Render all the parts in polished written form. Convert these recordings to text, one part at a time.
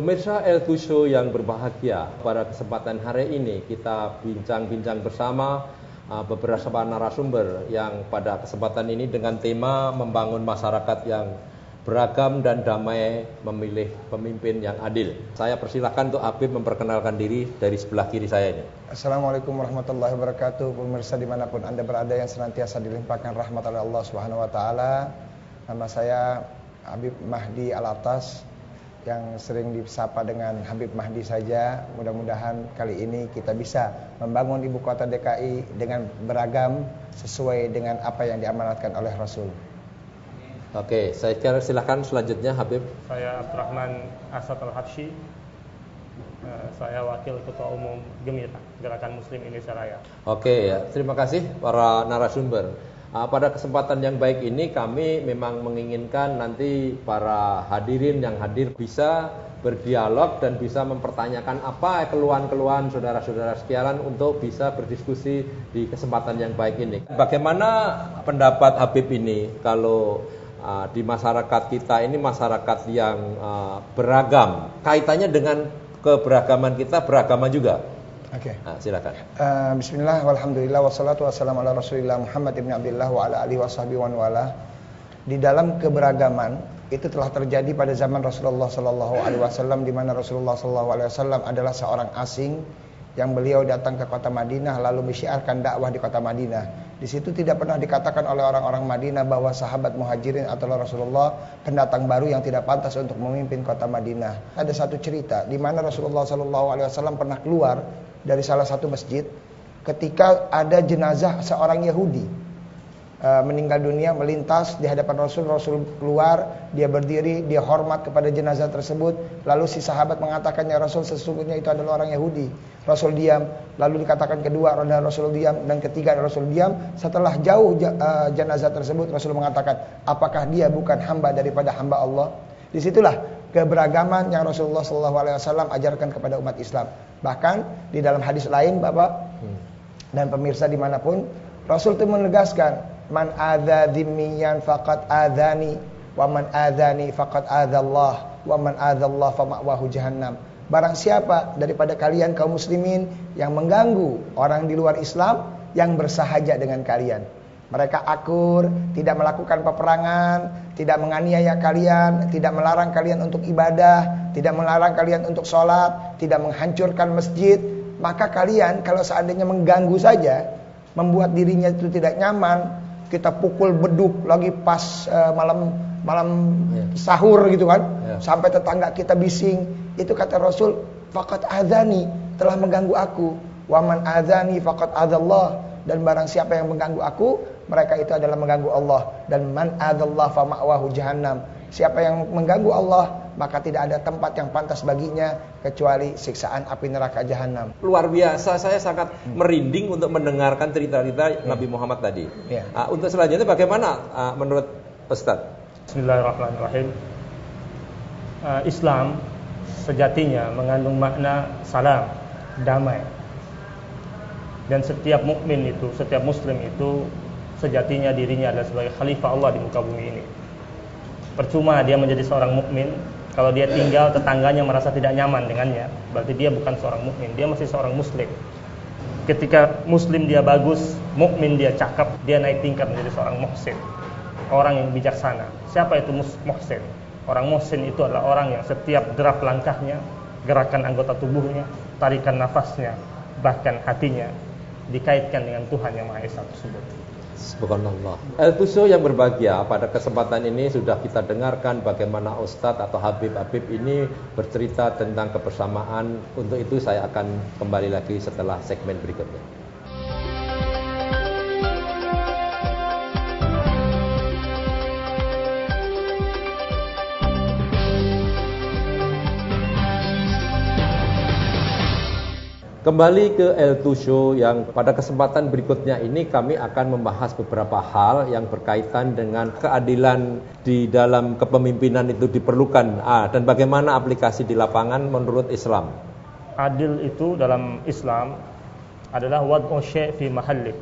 Pemirsa L2 Show yang berbahagia, pada kesempatan hari ini kita bincang-bincang bersama beberapa narasumber yang pada kesempatan ini dengan tema membangun masyarakat yang beragam dan damai, memilih pemimpin yang adil. Saya persilakan untuk Habib memperkenalkan diri dari sebelah kiri saya ini. Assalamualaikum warahmatullahi wabarakatuh. Pemirsa dimanapun Anda berada yang senantiasa dilimpahkan rahmat oleh Allah Subhanahu wa taala. Nama saya Habib Mahdi Alatas, yang sering disapa dengan Habib Mahdi saja. Mudah-mudahan kali ini kita bisa membangun ibu kota DKI dengan beragam sesuai dengan apa yang diamanatkan oleh Rasul. Oke, saya silakan selanjutnya Habib. Saya Abdurrahman Asad Al-Habsyi. Saya Wakil Ketua Umum Gemir, Gerakan Muslim Indonesia Raya. Oke, ya. Terima kasih para narasumber. Pada kesempatan yang baik ini kami memang menginginkan nanti para hadirin yang hadir bisa berdialog dan bisa mempertanyakan apa keluhan-keluhan saudara-saudara sekalian untuk bisa berdiskusi di kesempatan yang baik ini. Bagaimana pendapat Habib ini kalau di masyarakat kita ini masyarakat yang beragam, kaitannya dengan keberagaman kita beragama juga. Oke. Silakan. Bismillah, walhamdulillah, wassalatu wassalamu ala rasulillah Muhammad ibn Abdullah wa ala alihi washabihi wa wala. Di dalam keberagaman itu telah terjadi pada zaman Rasulullah sallallahu alaihi wasallam, di mana Rasulullah sallallahu alaihi wasallam adalah seorang asing yang beliau datang ke kota Madinah lalu menyiarkan dakwah di kota Madinah. Di situ tidak pernah dikatakan oleh orang-orang Madinah bahwa sahabat Muhajirin atau Rasulullah pendatang baru yang tidak pantas untuk memimpin kota Madinah. Ada satu cerita di mana Rasulullah sallallahu alaihi wasallam pernah keluar dari salah satu masjid ketika ada jenazah seorang Yahudi meninggal dunia, melintas di hadapan Rasul. Rasul keluar, dia berdiri, dia hormat kepada jenazah tersebut. Lalu si sahabat mengatakan, ya Rasul, sesungguhnya itu adalah orang Yahudi. Rasul diam. Lalu dikatakan kedua, dan Rasul diam. Dan ketiga, Rasul diam. Setelah jauh jenazah tersebut, Rasul mengatakan, apakah dia bukan hamba daripada hamba Allah? Disitulah keberagaman yang Rasulullah SAW ajarkan kepada umat Islam. Bahkan di dalam hadis lain, Bapak dan pemirsa dimanapun, Rasul itu menegaskan, man adza dhimmiyan faqad adzani, wa man adzani faqad adzallah, wa man adzallah fa ma'wahu jahannam. Barang siapa daripada kalian kaum muslimin yang mengganggu orang di luar Islam yang bersahaja dengan kalian, mereka akur, tidak melakukan peperangan, tidak menganiaya kalian, tidak melarang kalian untuk ibadah, tidak melarang kalian untuk sholat, tidak menghancurkan masjid, maka kalian kalau seandainya mengganggu saja, membuat dirinya itu tidak nyaman, kita pukul beduk lagi pas malam sahur gitu kan, sampai tetangga kita bising, itu kata Rasul, faqad adzani, telah mengganggu aku, wa man adzani faqad adzallah, dan barang siapa yang mengganggu aku, mereka itu adalah mengganggu Allah. Dan man adzallah fa ma'wahu jahannam, siapa yang mengganggu Allah, maka tidak ada tempat yang pantas baginya kecuali siksaan api neraka jahanam. Luar biasa, saya sangat merinding untuk mendengarkan cerita-cerita Nabi Muhammad tadi. Untuk selanjutnya bagaimana menurut Ustaz? Bismillahirrahmanirrahim. Islam sejatinya mengandung makna salam, damai. Dan setiap mukmin itu, setiap muslim itu sejatinya dirinya adalah sebagai khalifah Allah di muka bumi ini. Percuma dia menjadi seorang mukmin kalau dia tinggal tetangganya merasa tidak nyaman dengannya, berarti dia bukan seorang mukmin, dia masih seorang muslim. Ketika muslim dia bagus, mukmin dia cakap, dia naik tingkat menjadi seorang muhsin, orang yang bijaksana. Siapa itu muhsin? Orang muhsin itu adalah orang yang setiap derap langkahnya, gerakan anggota tubuhnya, tarikan nafasnya, bahkan hatinya dikaitkan dengan Tuhan yang Maha Esa tersebut. Subhanallah. L2 Show yang berbahagia, pada kesempatan ini sudah kita dengarkan bagaimana Ustadz atau Habib ini bercerita tentang kebersamaan. Untuk itu saya akan kembali lagi setelah segmen berikutnya. Kembali ke L2 Show yang pada kesempatan berikutnya ini kami akan membahas beberapa hal yang berkaitan dengan keadilan di dalam kepemimpinan itu diperlukan dan bagaimana aplikasi di lapangan menurut Islam. Adil itu dalam Islam adalah wad'u syai' fi mahallih.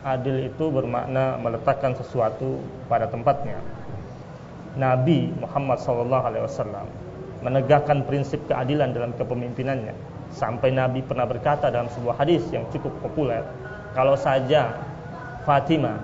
Adil itu bermakna meletakkan sesuatu pada tempatnya. Nabi Muhammad SAW menegakkan prinsip keadilan dalam kepemimpinannya. Sampai Nabi pernah berkata dalam sebuah hadis yang cukup populer, kalau saja Fatimah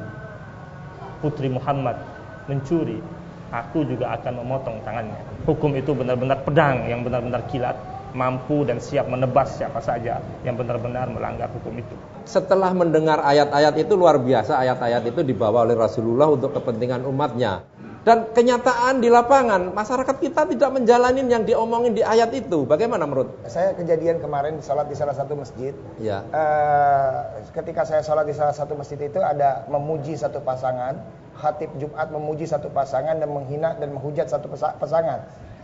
putri Muhammad mencuri, aku juga akan memotong tangannya. Hukum itu benar-benar pedang yang benar-benar kilat, mampu dan siap menebas siapa saja yang benar-benar melanggar hukum itu. Setelah mendengar ayat-ayat itu, luar biasa, ayat-ayat itu dibawa oleh Rasulullah untuk kepentingan umatnya. Dan kenyataan di lapangan, masyarakat kita tidak menjalani yang diomongin di ayat itu. Bagaimana menurut? Saya kejadian kemarin salat di salah satu masjid. Ya. Ketika saya salat di salah satu masjid itu ada memuji satu pasangan, khatib Jumat memuji satu pasangan dan menghina dan menghujat satu pasangan.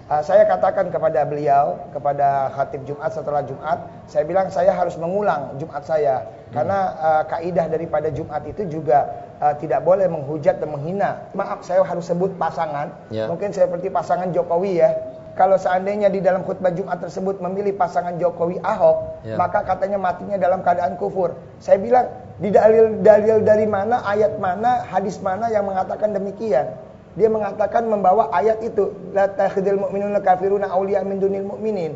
Saya katakan kepada beliau, kepada khatib Jumat setelah Jumat, saya bilang saya harus mengulang Jumat saya. Karena kaidah daripada Jumat itu juga tidak boleh menghujat dan menghina. Maaf, saya harus sebut pasangan. Ya. Mungkin seperti pasangan Jokowi ya. Kalau seandainya di dalam khutbah Jumat tersebut memilih pasangan Jokowi Ahok, ya, maka katanya matinya dalam keadaan kufur. Saya bilang, di dalil dari mana, ayat mana, hadis mana yang mengatakan demikian? Dia mengatakan membawa ayat itu, la takhidul mu'minuna kafiruna auliya min dunil mu'minin.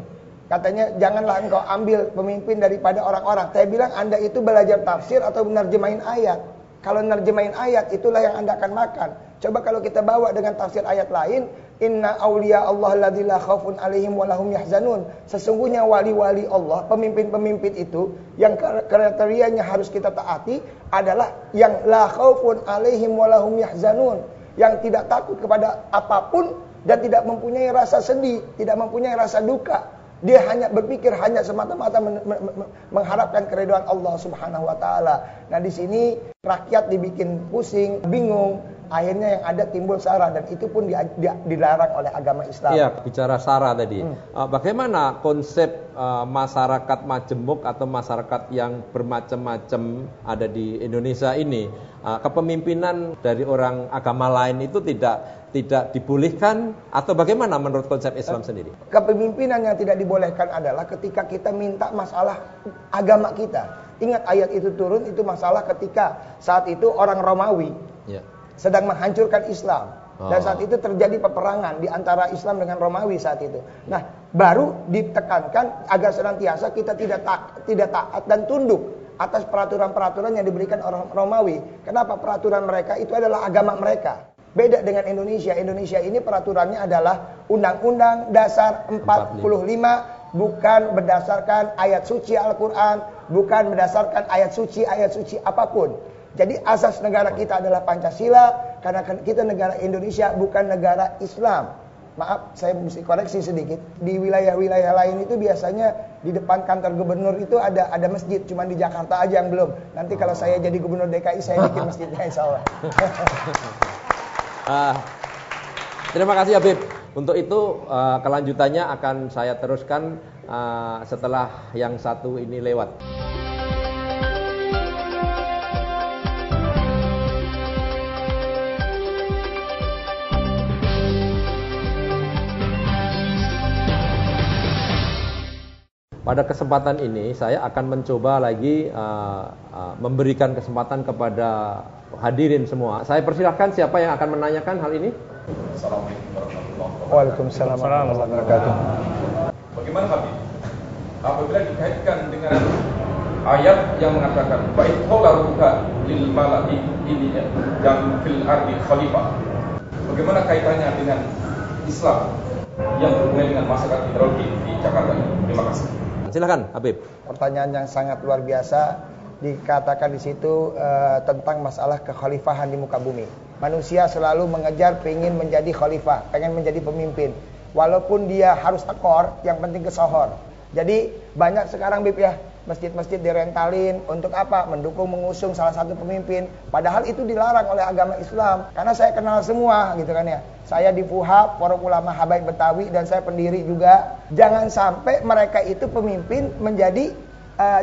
Katanya janganlah engkau ambil pemimpin daripada orang-orang. Saya bilang Anda itu belajar tafsir atau nerjemahin ayat. Kalau nerjemahin ayat itulah yang Anda akan makan. Coba kalau kita bawa dengan tafsir ayat lain, inna auliya Allah alladzina khaufun alaihim wa lahum yahzanun. Sesungguhnya wali-wali Allah, pemimpin-pemimpin itu yang kriterianya harus kita taati adalah yang la khaufun alaihim wa lahum yahzanun, yang tidak takut kepada apapun dan tidak mempunyai rasa sedih, tidak mempunyai rasa duka. Dia hanya berpikir hanya semata-mata mengharapkan keridhaan Allah Subhanahu wa taala. Nah, di sini rakyat dibikin pusing, bingung, akhirnya yang ada timbul sara dan itu pun dilarang oleh agama Islam. Iya, bicara sara tadi. Bagaimana konsep masyarakat majemuk atau masyarakat yang bermacam-macam ada di Indonesia ini? Kepemimpinan dari orang agama lain itu tidak dibolehkan atau bagaimana menurut konsep Islam sendiri? Kepemimpinan yang tidak dibolehkan adalah ketika kita minta masalah agama kita. Ingat ayat itu turun, itu masalah ketika saat itu orang Romawi sedang menghancurkan Islam. Dan saat itu terjadi peperangan di antara Islam dengan Romawi saat itu. Nah, baru ditekankan agar senantiasa kita tidak taat dan tunduk atas peraturan-peraturan yang diberikan orang Romawi. Kenapa? Peraturan mereka itu adalah agama mereka. Beda dengan Indonesia. Indonesia ini peraturannya adalah Undang-Undang Dasar 45, bukan berdasarkan ayat suci Al-Quran, bukan berdasarkan ayat suci apapun. Jadi asas negara kita adalah Pancasila, karena kita negara Indonesia bukan negara Islam. Maaf, saya mesti koreksi sedikit. Di wilayah-wilayah lain itu biasanya di depan kantor gubernur itu ada masjid, cuma di Jakarta aja yang belum. Nanti kalau saya jadi gubernur DKI saya bikin masjidnya insyaallah. Terima kasih Habib. Untuk itu kelanjutannya akan saya teruskan setelah yang satu ini lewat. Pada kesempatan ini saya akan mencoba lagi memberikan kesempatan kepada hadirin semua. Saya persilahkan siapa yang akan menanyakan hal ini. Assalamualaikum warahmatullahi wabarakatuh. Waalaikumsalam warahmatullahi wabarakatuh. Bagaimana Habib? Apabila dikaitkan dengan ayat yang mengatakan bait qawluka lil malai ini yang fil ardi khalifah. Bagaimana kaitannya dengan Islam yang berhubungan dengan masyarakat hidrologi di Jakarta ini? Terima kasih. Silakan Habib. Pertanyaan yang sangat luar biasa. Dikatakan di situ tentang masalah kekhalifahan di muka bumi. Manusia selalu mengejar pengen menjadi khalifah, pengen menjadi pemimpin. Walaupun dia harus tekor, yang penting kesohor. Jadi banyak sekarang Bib ya, masjid-masjid direntalin untuk apa? Mendukung, mengusung salah satu pemimpin. Padahal itu dilarang oleh agama Islam. Karena saya kenal semua gitu kan ya. Saya di FUHAB, Forum Ulama Habaib Betawi, dan saya pendiri juga. Jangan sampai mereka itu pemimpin menjadi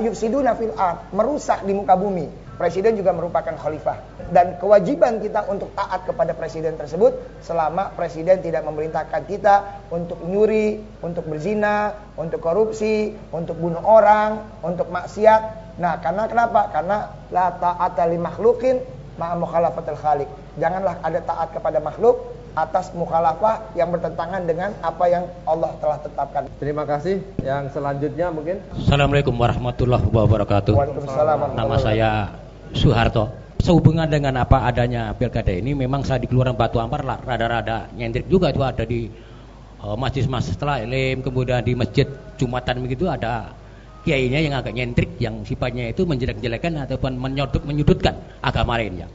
yufsiduna fil ard, merusak di muka bumi. Presiden juga merupakan khalifah. Dan kewajiban kita untuk taat kepada presiden tersebut selama presiden tidak memerintahkan kita untuk nyuri, untuk berzina, untuk korupsi, untuk bunuh orang, untuk maksiat. Nah, karena kenapa? Karena la ta'ata li makhluqin ma'a mukhalafatil khaliq. Janganlah ada taat kepada makhluk atas mukhalafah yang bertentangan dengan apa yang Allah telah tetapkan. Terima kasih. Yang selanjutnya mungkin. Assalamualaikum warahmatullahi wabarakatuh. Waalaikumsalam. Nama saya Suharto. Sehubungan dengan apa adanya pilkada ini, memang saya di Kelurahan Batu Ampar rada-rada nyentrik juga itu, ada di masjid-masjid setelah ilim, kemudian di masjid Jumatan begitu ada kiainya yang agak nyentrik, yang sifatnya itu menjelek-jelekan ataupun menyudutkan agama lainnya.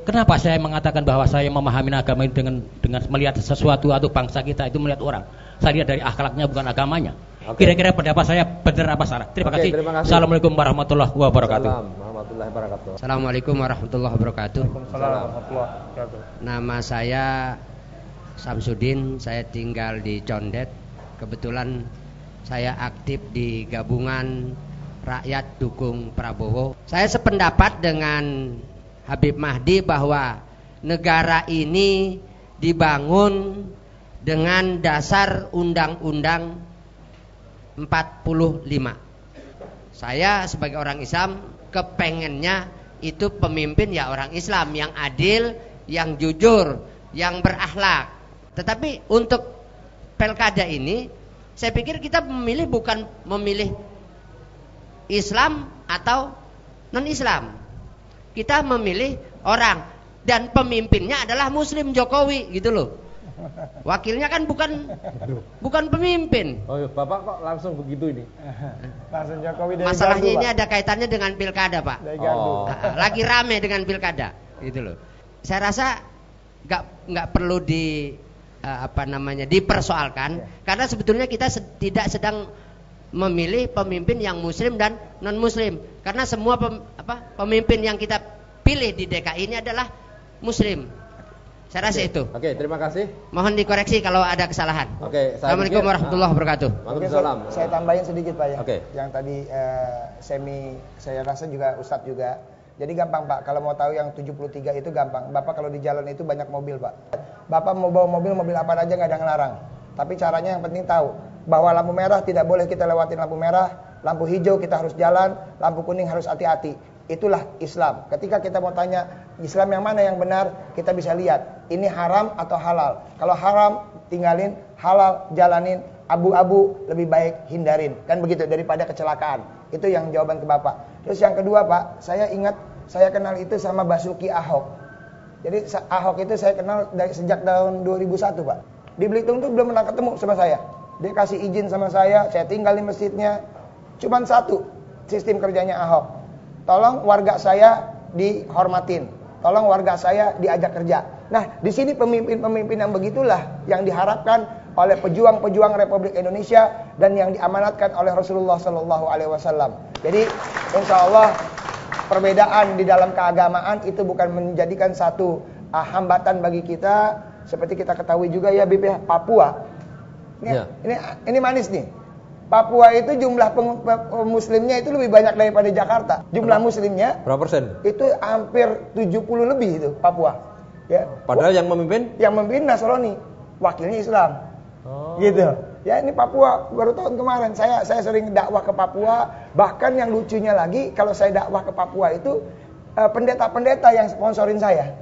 Kenapa saya mengatakan bahwa saya memahami agama ini dengan melihat sesuatu atau bangsa kita itu melihat orang, saya lihat dari akhlaknya bukan agamanya. Kira-kira pendapat saya benar apa salah? Terima kasih. Assalamualaikum warahmatullahi wabarakatuh. Assalamualaikum warahmatullahi wabarakatuh. Nama saya Samsudin, saya tinggal di Condet. Kebetulan saya aktif di gabungan Rakyat Dukung Prabowo. Saya sependapat dengan Habib Mahdi bahwa negara ini dibangun dengan dasar Undang-Undang 45. Saya sebagai orang Islam kepengennya itu pemimpin ya orang Islam yang adil, yang jujur, yang berakhlak. Tetapi untuk pilkada ini saya pikir kita memilih bukan memilih Islam atau non-Islam. Kita memilih orang dan pemimpinnya adalah Muslim Jokowi gitu loh. Wakilnya kan bukan pemimpin. Oh, Bapak kok langsung begitu ini? Langsung Jokowi dari Masalahnya gardu, ini Pak. ada kaitannya dengan pilkada, Pak. Dari gardu. Lagi rame dengan pilkada, gitu loh. Saya rasa nggak perlu dipersoalkan, karena sebetulnya kita tidak sedang memilih pemimpin yang Muslim dan non Muslim, karena semua pemimpin yang kita pilih di DKI ini adalah Muslim. Saya rasa itu. Oke, terima kasih. Mohon dikoreksi kalau ada kesalahan. Oke, Assalamualaikum warahmatullahi wabarakatuh. Waalaikumsalam. Saya tambahin sedikit Pak ya. Oke. Yang tadi saya rasa juga Ustadz juga. Jadi gampang Pak, kalau mau tahu yang 73 itu gampang. Bapak kalau di jalan itu banyak mobil Pak. Bapak mau bawa mobil apa aja nggak ada ngelarang. Tapi caranya yang penting tahu bahwa lampu merah tidak boleh kita lewatin lampu merah, lampu hijau kita harus jalan, lampu kuning harus hati-hati. Itulah Islam. Ketika kita mau tanya Islam yang mana yang benar, kita bisa lihat ini haram atau halal. Kalau haram tinggalin, halal jalanin, abu-abu lebih baik hindarin. Kan begitu, daripada kecelakaan. Itu yang jawaban ke Bapak. Terus yang kedua Pak, saya ingat saya kenal itu sama Basuki Ahok. Jadi Ahok itu saya kenal sejak tahun 2001 Pak. Di Belitung tuh belum pernah ketemu sama saya. Dia kasih izin sama saya tinggal di masjidnya. Cuman satu sistem kerjanya Ahok. Tolong warga saya dihormatin, tolong warga saya diajak kerja. Nah, di sini pemimpin-pemimpin yang begitulah yang diharapkan oleh pejuang-pejuang Republik Indonesia dan yang diamanatkan oleh Rasulullah SAW. Jadi, insya Allah perbedaan di dalam keagamaan itu bukan menjadikan satu hambatan bagi kita. Seperti kita ketahui juga ya, BP Papua. Ini manis nih. Papua itu jumlah muslimnya itu lebih banyak daripada Jakarta. Jumlah muslimnya berapa persen? Itu hampir 70 lebih itu Papua. Ya. Padahal yang memimpin? Yang memimpin Nasrani, wakilnya Islam. Gitu. Ya, ini Papua baru tahun kemarin saya sering dakwah ke Papua. Bahkan yang lucunya lagi, kalau saya dakwah ke Papua itu pendeta-pendeta yang sponsorin saya.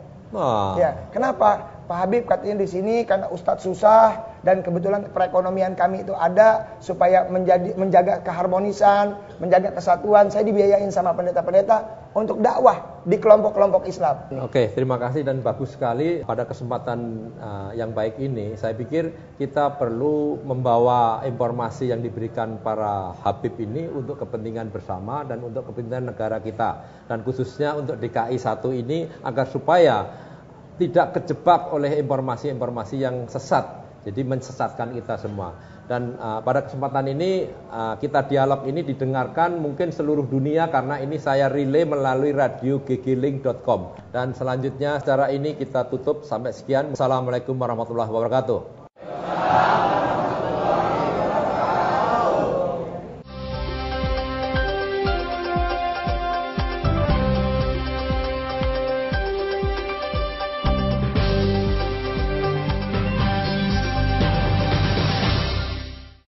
Ya, kenapa? Pak Habib katanya di sini karena Ustadz susah dan kebetulan perekonomian kami itu ada supaya menjaga keharmonisan, menjaga kesatuan. Saya dibiayain sama pendeta-pendeta untuk dakwah di kelompok-kelompok Islam. Oke, terima kasih dan bagus sekali. Pada kesempatan yang baik ini, saya pikir kita perlu membawa informasi yang diberikan para Habib ini untuk kepentingan bersama dan untuk kepentingan negara kita. Dan khususnya untuk DKI 1 ini agar supaya tidak kejebak oleh informasi-informasi yang sesat, jadi mensesatkan kita semua. Dan pada kesempatan ini kita dialog ini didengarkan mungkin seluruh dunia karena ini saya relay melalui radio ggling.com. Dan selanjutnya secara ini kita tutup sampai sekian. Assalamualaikum warahmatullahi wabarakatuh.